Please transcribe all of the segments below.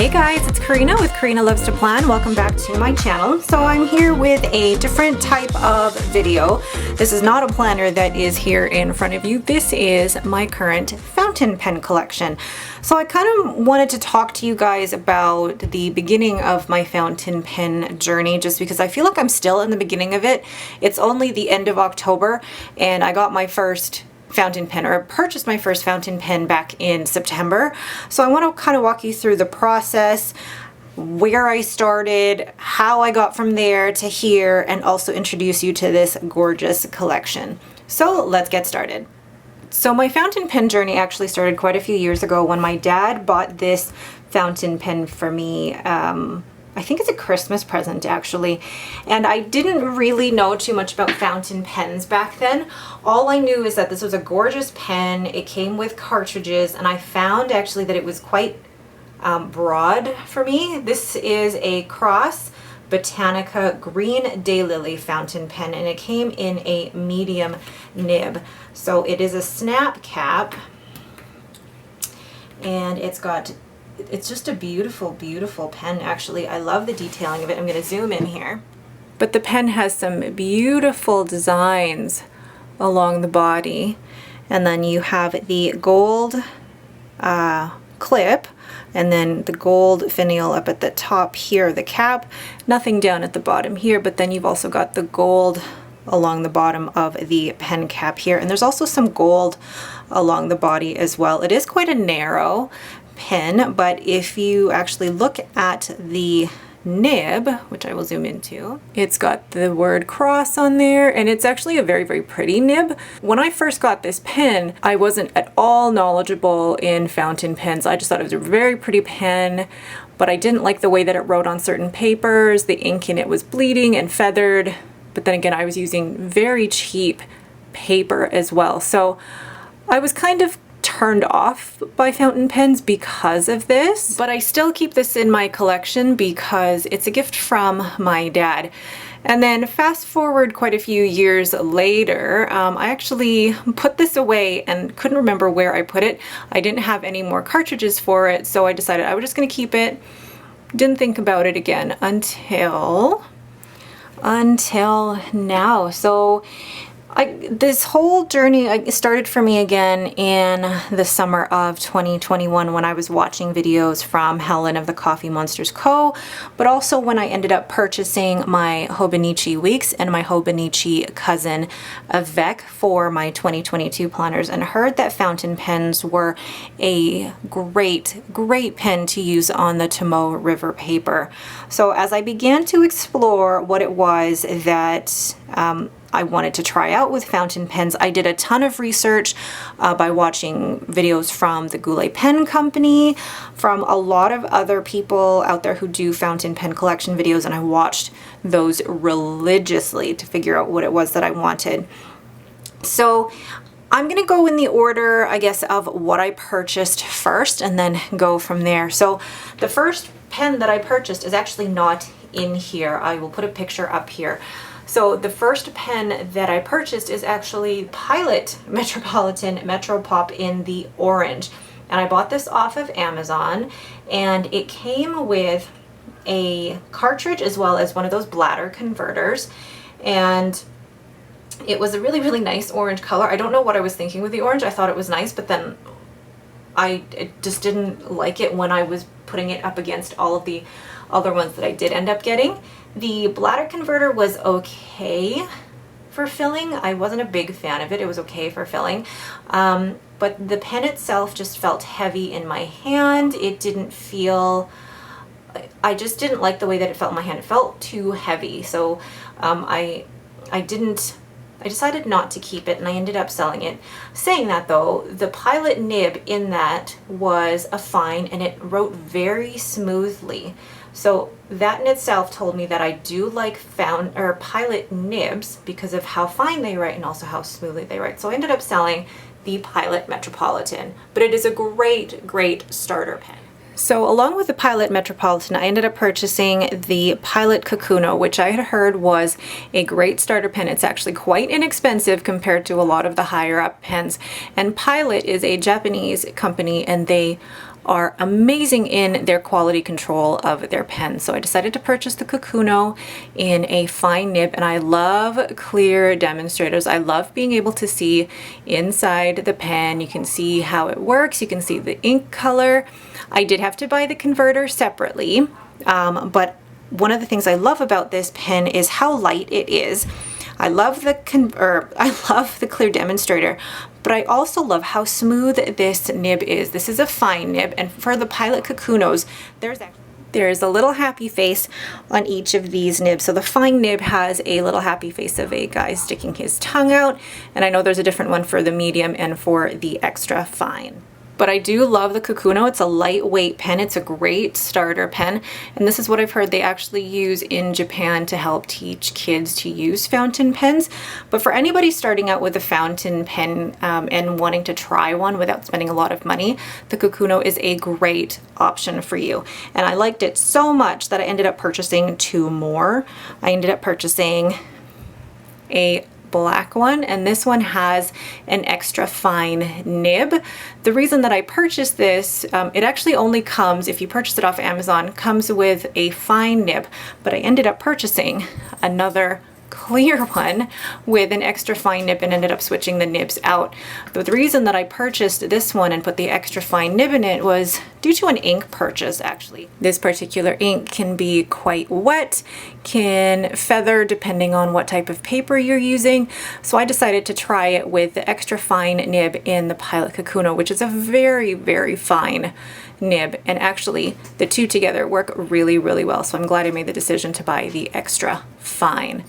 Hey guys, it's Karina with Karina Loves to Plan. Welcome back to my channel. So I'm here with a different type of video. This is not a planner that is here in front of you. This is my current fountain pen collection. So I kind of wanted to talk to you guys about the beginning of my fountain pen journey, just because I feel like I'm still in the beginning of it. It's only the end of October and I got my first fountain pen, or purchased my first fountain pen back in September. So I want to kind of walk you through the process, where I started, how I got from there to here, and also introduce you to this gorgeous collection. So let's get started. So my fountain pen journey actually started quite a few years ago when my dad bought this fountain pen for me. I think it's a Christmas present actually, and I didn't really know too much about fountain pens back then. All I knew is that this was a gorgeous pen. It came with cartridges, and I found actually that it was quite broad for me. This is a cross Botanica green Daylily fountain pen, and it came in a medium nib. So it is a snap cap, and it's just a beautiful, beautiful pen actually. I love the detailing of it. I'm going to zoom in here. But the pen has some beautiful designs along the body. And then you have the gold clip, and then the gold finial up at the top here, the cap. Nothing down at the bottom here, but then you've also got the gold along the bottom of the pen cap here. And there's also some gold along the body as well. It is quite a narrow pen, but if you actually look at the nib, which I will zoom into, it's got the word cross on there, and it's actually a very, very pretty nib. When I first got this pen, I wasn't at all knowledgeable in fountain pens. I just thought it was a very pretty pen, but I didn't like the way that it wrote on certain papers. The ink in it was bleeding and feathered, but then again, I was using very cheap paper as well. So I was kind of turned off by fountain pens because of this, but I still keep this in my collection because it's a gift from my dad. And then fast forward quite a few years later, I actually put this away and couldn't remember where I put it. I didn't have any more cartridges for it, so I decided I was just going to keep it. Didn't think about it again until now. So this whole journey started for me again in the summer of 2021 when I was watching videos from Helen of the Coffee Monsters Co., but also when I ended up purchasing my Hobonichi Weeks and my Hobonichi cousin Avec for my 2022 planners, and heard that fountain pens were a great pen to use on the Decimo River paper. So as I began to explore what it was that I wanted to try out with fountain pens, I did a ton of research by watching videos from the Goulet Pen Company, from a lot of other people out there who do fountain pen collection videos, and I watched those religiously to figure out what it was that I wanted. So I'm going to go in the order, I guess, of what I purchased first and then go from there. So the first pen that I purchased is actually not in here. I will put a picture up here. So the first pen that I purchased is actually Pilot Metropolitan Metropop in the orange. And I bought this off of Amazon, and it came with a cartridge as well as one of those bladder converters. And it was a really, really nice orange color. I don't know what I was thinking with the orange. I thought it was nice, but then I just didn't like it when I was putting it up against all of the other ones that I did end up getting. The bladder converter was okay for filling. I wasn't a big fan of it. It was okay for filling. But the pen itself just felt heavy in my hand. It didn't feel, I just didn't like the way that it felt in my hand. It felt too heavy. So I decided not to keep it, and I ended up selling it. Saying that though, the Pilot nib in that was a fine, and it wrote very smoothly. So that in itself told me that I do like Pilot nibs because of how fine they write and also how smoothly they write. So I ended up selling the Pilot Metropolitan, but it is a great starter pen. So along with the Pilot Metropolitan, I ended up purchasing the Pilot Kakuno, which I had heard was a great starter pen. It's actually quite inexpensive compared to a lot of the higher up pens. And Pilot is a Japanese company, and they are amazing in their quality control of their pens. So I decided to purchase the Kakuno in a fine nib, and I love clear demonstrators. I love being able to see inside the pen. You can see how it works. You can see the ink color. I did have to buy the converter separately, but one of the things I love about this pen is how light it is. I love the clear demonstrator, but I also love how smooth this nib is. This is a fine nib, and for the Pilot Kakunos, there's a little happy face on each of these nibs. So the fine nib has a little happy face of a guy sticking his tongue out, and I know there's a different one for the medium and for the extra fine. But I do love the Kakuno. It's a lightweight pen. It's a great starter pen. And this is what I've heard they actually use in Japan to help teach kids to use fountain pens. But for anybody starting out with a fountain pen and wanting to try one without spending a lot of money, the Kakuno is a great option for you. And I liked it so much that I ended up purchasing 2 more. I ended up purchasing a black one, and this one has an extra fine nib. The reason that I purchased this, it actually only comes, if you purchase it off Amazon, comes with a fine nib, but I ended up purchasing another clear one with an extra fine nib and ended up switching the nibs out. But the reason that I purchased this one and put the extra fine nib in it was due to an ink purchase, actually. This particular ink can be quite wet, can feather depending on what type of paper you're using. So I decided to try it with the extra fine nib in the Pilot Kakuno, which is a very, very fine nib. And actually the two together work really, really well. So I'm glad I made the decision to buy the extra fine.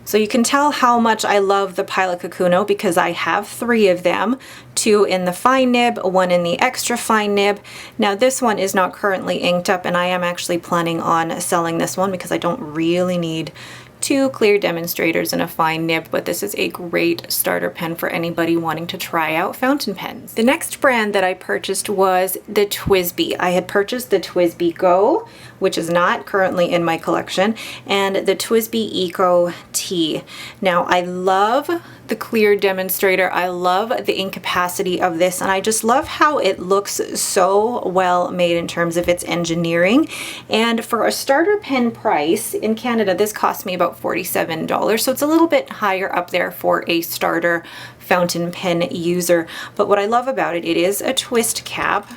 So you can tell how much I love the Pilot Kakuno because I have 3 of them, 2 in the fine nib, 1 in the extra fine nib. Now this one is not currently inked up, and I am actually planning on selling this one because I don't really need 2 clear demonstrators and a fine nib, but this is a great starter pen for anybody wanting to try out fountain pens. The next brand that I purchased was the TWSBI. I had purchased the TWSBI Go, which is not currently in my collection, and the TWSBI Eco-T. Now I love the clear demonstrator. I love the ink capacity of this, and I just love how it looks so well made in terms of its engineering. And for a starter pen price in Canada, this cost me about $47, so it's a little bit higher up there for a starter fountain pen user. But what I love about it, it is a twist cap,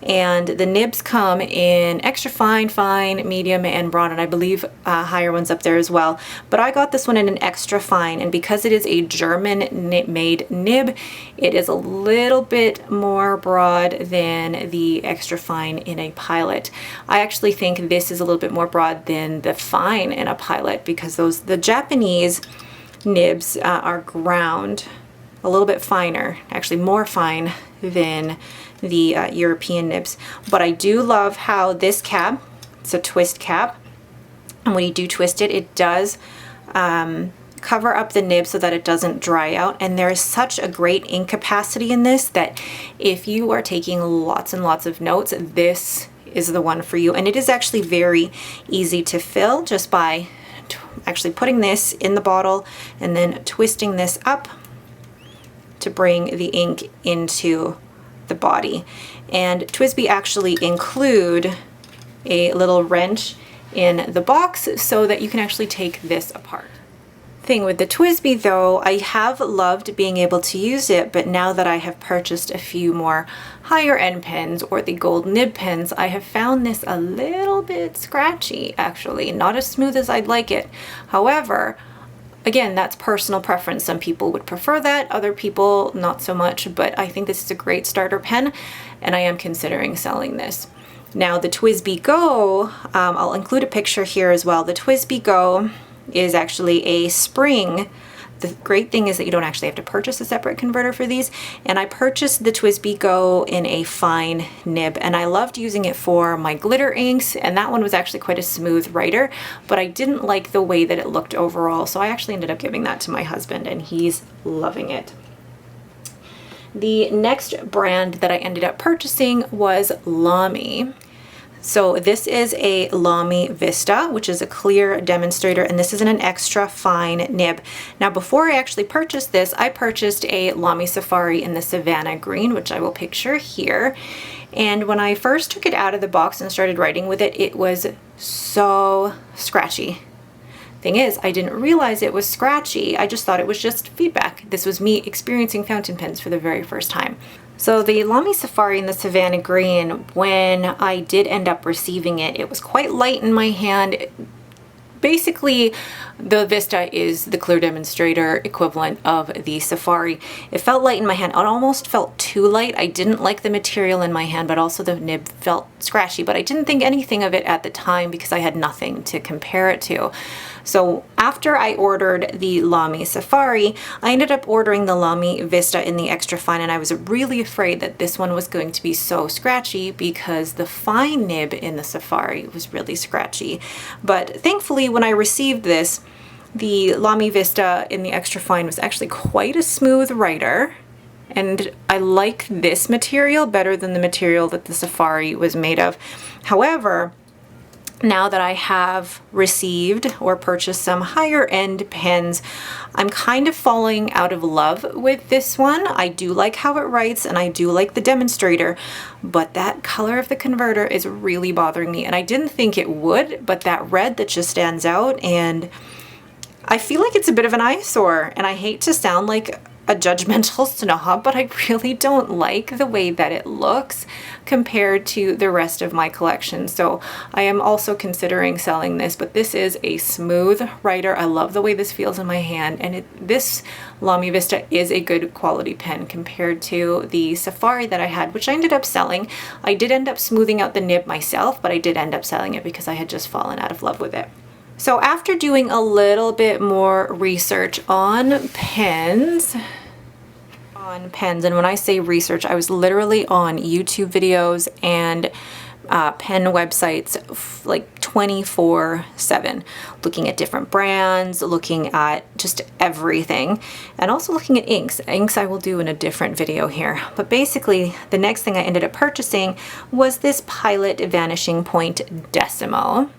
and the nibs come in extra fine, fine, medium, and broad, and I believe higher ones up there as well. But I got this one in an extra fine, and because it is a German-made nib, it is a little bit more broad than the extra fine in a Pilot. I actually think this is a little bit more broad than the fine in a Pilot because the Japanese nibs are ground a little bit finer, actually more fine than the European nibs. But I do love how this cap, it's a twist cap, and when you do twist it, it does cover up the nib so that it doesn't dry out. And there is such a great ink capacity in this that if you are taking lots and lots of notes, this is the one for you. And it is actually very easy to fill just by actually putting this in the bottle and then twisting this up to bring the ink into the body. And TWSBI actually include a little wrench in the box so that you can actually take this apart. Thing with the TWSBI though, I have loved being able to use it, but now that I have purchased a few more higher end pens or the gold nib pens, I have found this a little bit scratchy actually, not as smooth as I'd like it. However, again, that's personal preference. Some people would prefer that, other people not so much, but I think this is a great starter pen and I am considering selling this. Now the TWSBI Go, I'll include a picture here as well. The TWSBI Go is actually a spring. The great thing is that you don't actually have to purchase a separate converter for these. And I purchased the TWSBI Go in a fine nib, and I loved using it for my glitter inks, and that one was actually quite a smooth writer, but I didn't like the way that it looked overall, so I actually ended up giving that to my husband, and he's loving it. The next brand that I ended up purchasing was Lamy. So this is a Lamy Vista, which is a clear demonstrator, and this is in an extra fine nib. Now before I actually purchased this, I purchased a Lamy Safari in the Savannah green, which I will picture here. And when I first took it out of the box and started writing with it, it was so scratchy. Thing is, I didn't realize it was scratchy. I just thought it was just feedback. This was me experiencing fountain pens for the very first time. So the Lamy Safari in the Savannah Green, when I did end up receiving it, it was quite light in my hand. Basically, the Vista is the clear demonstrator equivalent of the Safari. It felt light in my hand. It almost felt too light. I didn't like the material in my hand, but also the nib felt scratchy, but I didn't think anything of it at the time because I had nothing to compare it to. So after I ordered the Lamy Safari, I ended up ordering the Lamy Vista in the extra fine, and I was really afraid that this one was going to be so scratchy because the fine nib in the Safari was really scratchy. But thankfully, when I received this, the Lamy Vista in the extra fine was actually quite a smooth writer, and I like this material better than the material that the Safari was made of. However, now that I have received or purchased some higher end pens, I'm kind of falling out of love with this one. I do like how it writes and I do like the demonstrator, but that color of the converter is really bothering me, and I didn't think it would, but that red that just stands out, and I feel like it's a bit of an eyesore, and I hate to sound like a judgmental snob, but I really don't like the way that it looks compared to the rest of my collection. So I am also considering selling this, but this is a smooth writer. I love the way this feels in my hand, and this Lamy Vista is a good quality pen compared to the Safari that I had, which I ended up selling. I did end up smoothing out the nib myself, but I did end up selling it because I had just fallen out of love with it. So after doing a little bit more research on pens, and when I say research, I was literally on YouTube videos and pen websites like 24/7, looking at different brands, looking at just everything, and also looking at inks. Inks I will do in a different video here. But basically, the next thing I ended up purchasing was this Pilot Vanishing Point Decimo.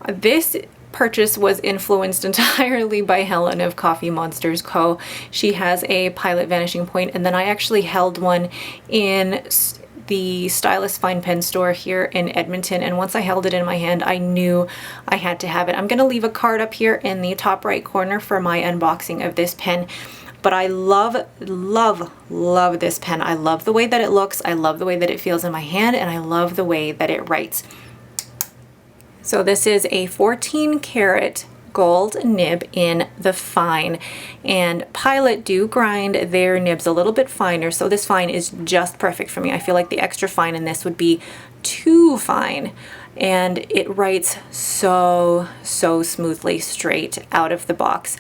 This purchase was influenced entirely by Helen of Coffee Monsters Co. She has a Pilot Vanishing Point, and then I actually held one in the Stylus Fine Pen store here in Edmonton, and once I held it in my hand, I knew I had to have it. I'm going to leave a card up here in the top right corner for my unboxing of this pen. But I love, love, love this pen. I love the way that it looks, I love the way that it feels in my hand, and I love the way that it writes. So this is a 14 karat gold nib in the fine, and Pilot do grind their nibs a little bit finer, so this fine is just perfect for me. I feel like the extra fine in this would be too fine, and it writes so smoothly straight out of the box.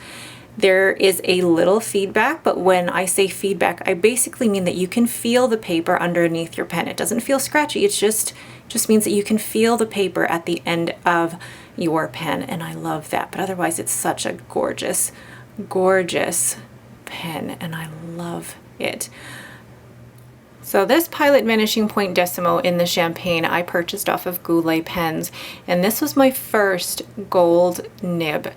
There is a little feedback, but when I say feedback, I basically mean that you can feel the paper underneath your pen. It doesn't feel scratchy, it's just means that you can feel the paper at the end of your pen, and I love that. But otherwise, it's such a gorgeous, gorgeous pen, and I love it. So this Pilot Vanishing Point Decimo in the Champagne I purchased off of Goulet Pens, and this was my first gold nib.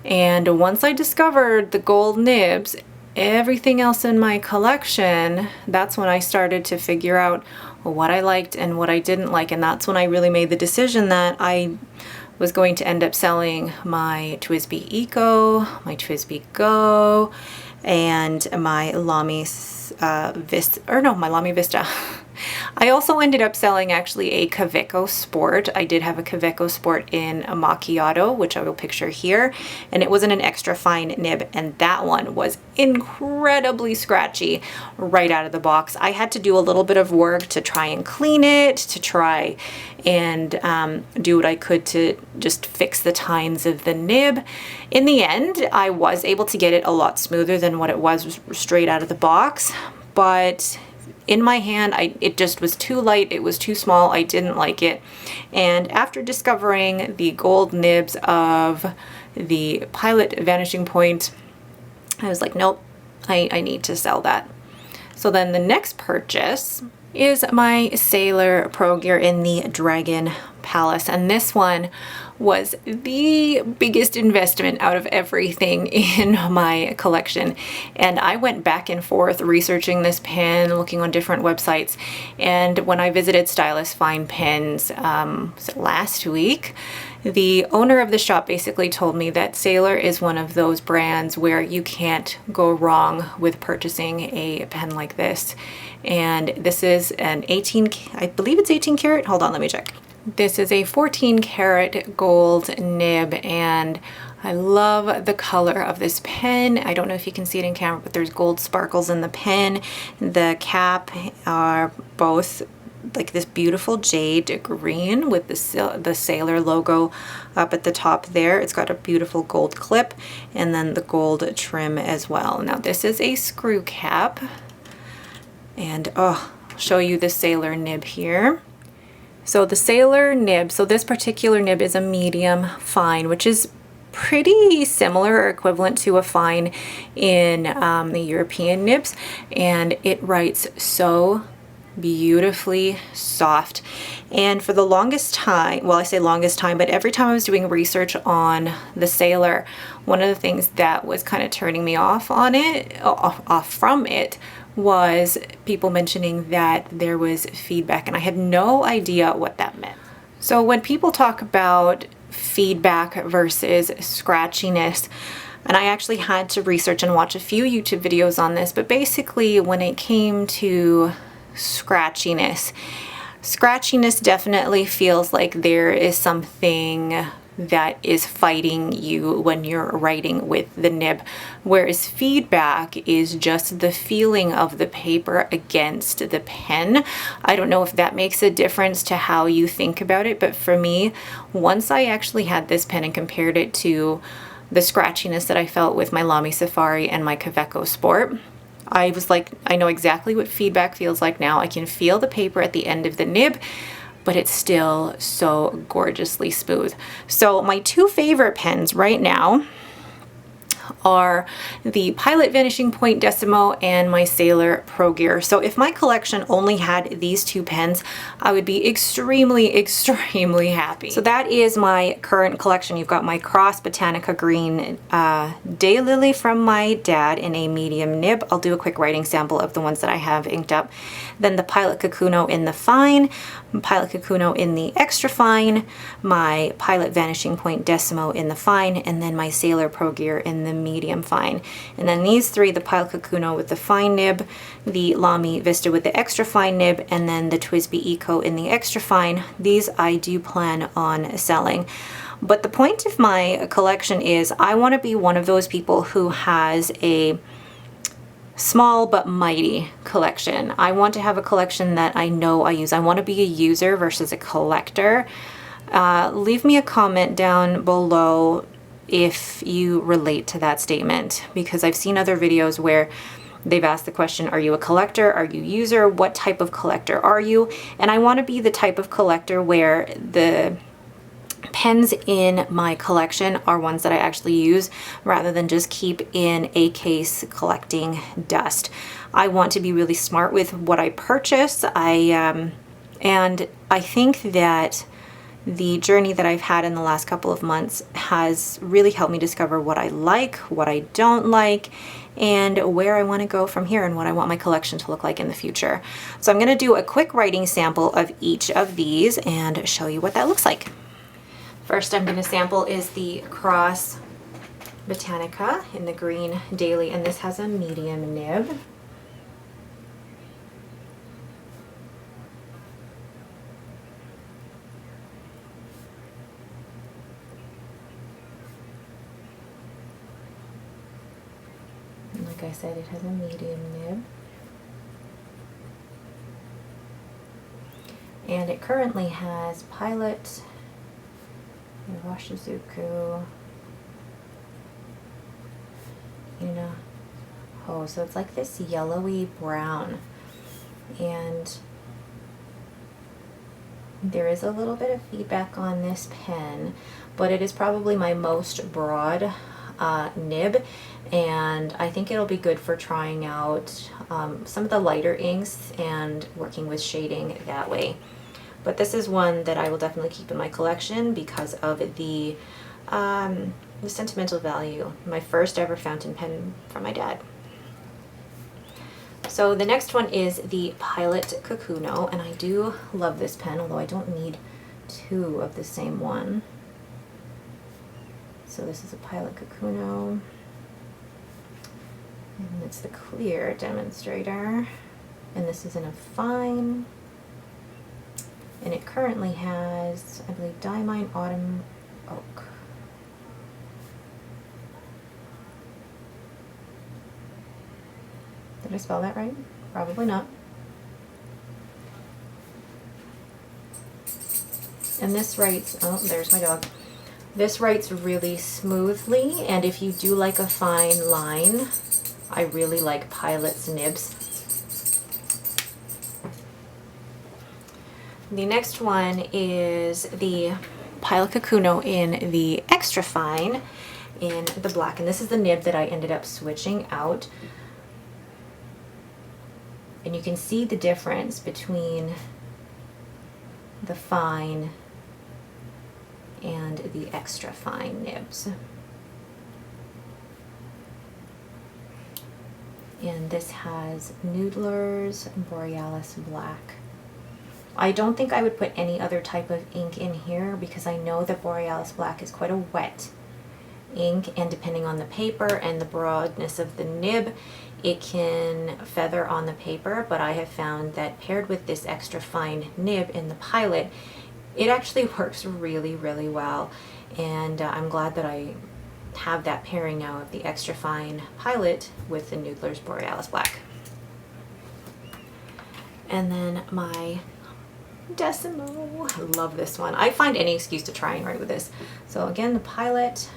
And once I discovered the gold nibs, everything else in my collection, that's when I started to figure out what I liked and what I didn't like, and that's when I really made the decision that I was going to end up selling my TWSBI Eco, my TWSBI Go, and my Lamy Vista. I also ended up selling actually a Kakuno Sport. I did have a Kakuno Sport in a macchiato, which I will picture here, and it wasn't an extra fine nib, and that one was incredibly scratchy right out of the box. I had to do a little bit of work to try and clean it, to try and do what I could to just fix the tines of the nib. In the end, I was able to get it a lot smoother than what it was straight out of the box, but in my hand, it just was too light, it was too small, I didn't like it. And after discovering the gold nibs of the Pilot Vanishing Point, I was like, nope, I need to sell that. So then the next purchase is my Sailor ProGear in the Dragon Palace, and this one was the biggest investment out of everything in my collection. And I went back and forth researching this pen, looking on different websites. And when I visited Stylist Fine Pens was it last week, the owner of the shop basically told me that Sailor is one of those brands where you can't go wrong with purchasing a pen like this. And this is an 18, I believe it's 18 karat. Hold on, let me check. This is a 14 karat gold nib, and I love the color of this pen. I don't know if you can see it in camera, but there's gold sparkles in the pen. The cap are both like this beautiful jade green with the Sailor logo up at the top there. It's got a beautiful gold clip and then the gold trim as well. Now this is a screw cap, and I'll show you the Sailor nib here. So the Sailor nib, so this particular nib is a medium fine, which is pretty similar or equivalent to a fine in the European nibs, and it writes so beautifully soft. And for the longest time, well, I say longest time, but every time I was doing research on the Sailor, one of the things that was kind of turning me off from it was people mentioning that there was feedback, and I had no idea what that meant. So when people talk about feedback versus scratchiness, and I actually had to research and watch a few YouTube videos on this, but basically when it came to scratchiness definitely feels like there is something that is fighting you when you're writing with the nib, whereas feedback is just the feeling of the paper against the pen. I don't know if that makes a difference to how you think about it, but for me, once I actually had this pen and compared it to the scratchiness that I felt with my Lamy Safari and my Kakuno Sport, I was like, I know exactly what feedback feels like now. I can feel the paper at the end of the nib, but it's still so gorgeously smooth. So my two favorite pens right now are the Pilot Vanishing Point Decimo and my Sailor ProGear. So if my collection only had these two pens, I would be extremely, extremely happy. So that is my current collection. You've got my Cross Botanica Green Daylily from my dad in a medium nib. I'll do a quick writing sample of the ones that I have inked up. Then the Pilot Kakuno in the fine, Pilot Kakuno in the extra fine, my Pilot Vanishing Point Decimo in the fine, and then my Sailor ProGear in the medium fine. And then these three, the Pilot Kakuno with the fine nib, the Lamy Vista with the extra fine nib, and then the TWSBI Eco in the extra fine, these I do plan on selling. But the point of my collection is I want to be one of those people who has a small but mighty collection. I want to have a collection that I know I use. I want to be a user versus a collector. Leave me a comment down below if you relate to that statement, because I've seen other videos where they've asked the question, are you a collector? Are you a user? What type of collector are you? And I want to be the type of collector where the pens in my collection are ones that I actually use rather than just keep in a case collecting dust. I want to be really smart with what I purchase. And I think that the journey that I've had in the last couple of months has really helped me discover what I like, what I don't like, and where I want to go from here and what I want my collection to look like in the future. So I'm going to do a quick writing sample of each of these and show you what that looks like. First I'm going to sample is the Cross Botanica in the green Daily, and this has a medium nib. And like I said, it has a medium nib. And it currently has Pilot, Washizuku, oh, so it's like this yellowy brown, and there is a little bit of feedback on this pen, but it is probably my most broad nib, and I think it'll be good for trying out some of the lighter inks and working with shading that way. But this is one that I will definitely keep in my collection because of the sentimental value. My first ever fountain pen from my dad. So the next one is the Pilot Kakuno, and I do love this pen, although I don't need two of the same one. So this is a Pilot Kakuno, and it's the clear demonstrator, and this is in a fine, and it currently has, I believe, Diamine Autumn Oak. Did I spell that right? Probably not. And this writes, oh, there's my dog. This writes really smoothly, and if you do like a fine line, I really like Pilot's nibs. The next one is the Pilot Kakuno in the extra fine in the black, and this is the nib that I ended up switching out. And you can see the difference between the fine and the extra fine nibs. And this has Noodler's Borealis Black. I don't think I would put any other type of ink in here because I know that Borealis Black is quite a wet ink, and depending on the paper and the broadness of the nib, it can feather on the paper, but I have found that paired with this extra fine nib in the Pilot, it actually works really, really well. And I'm glad that I have that pairing now of the extra fine Pilot with the Noodler's Borealis Black. And then my Decimo, I love this one. I find any excuse to try and write with this. So again, the Pilot,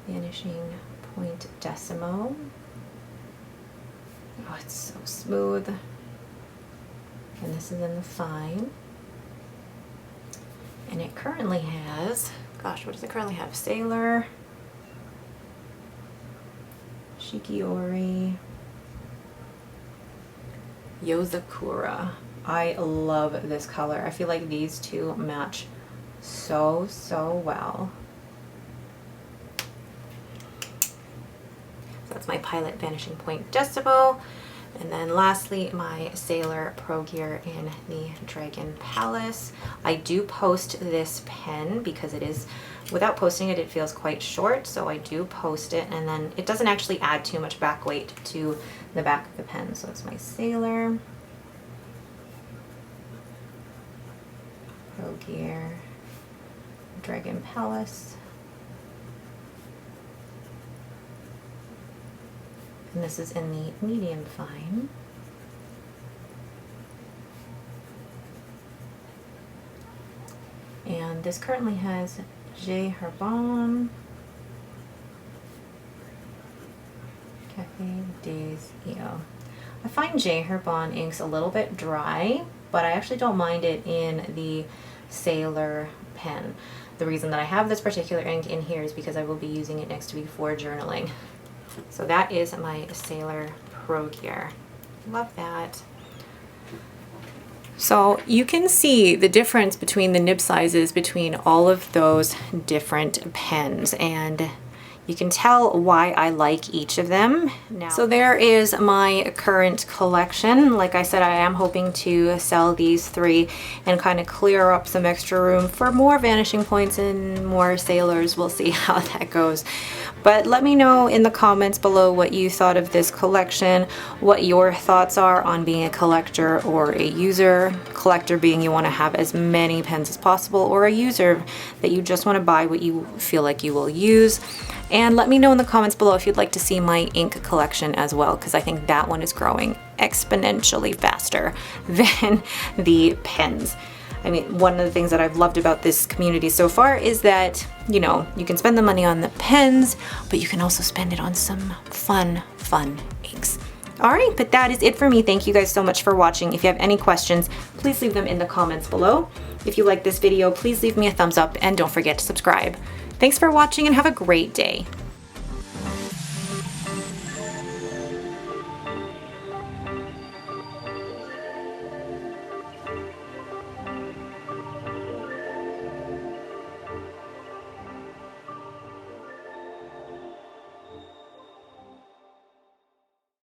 Vanishing Point Decimo. Oh, it's so smooth. And this is in the fine. And it currently has, gosh, what does it currently have? Sailor, Shikiori, Yozakura. I love this color. I feel like these two match so well. So that's my Pilot Vanishing Point Decimo. And then lastly, my Sailor ProGear in the Dragon Palace. I do post this pen because it is, without posting it, it feels quite short. So I do post it, and then it doesn't actually add too much back weight to the back of the pen. So it's my Sailor ProGear Dragon Palace. And this is in the medium fine. And this currently has J. Herbon, Cafe des Eo. I find J. Herbon inks a little bit dry, but I actually don't mind it in the Sailor pen. The reason that I have this particular ink in here is because I will be using it next week for journaling. So that is my Sailor ProGear. Love that. So you can see the difference between the nib sizes between all of those different pens, and you can tell why I like each of them. Now, so there is my current collection. Like I said, I am hoping to sell these three and kind of clear up some extra room for more Vanishing Points and more Sailors. We'll see how that goes. But let me know in the comments below what you thought of this collection, what your thoughts are on being a collector or a user. Collector being you want to have as many pens as possible, or a user that you just want to buy what you feel like you will use. And let me know in the comments below if you'd like to see my ink collection as well, because I think that one is growing exponentially faster than the pens. I mean, one of the things that I've loved about this community so far is that, you know, you can spend the money on the pens, but you can also spend it on some fun inks. All right, but that is it for me. Thank you guys so much for watching. If you have any questions, please leave them in the comments below. If you like this video, please leave me a thumbs up and don't forget to subscribe. Thanks for watching and have a great day.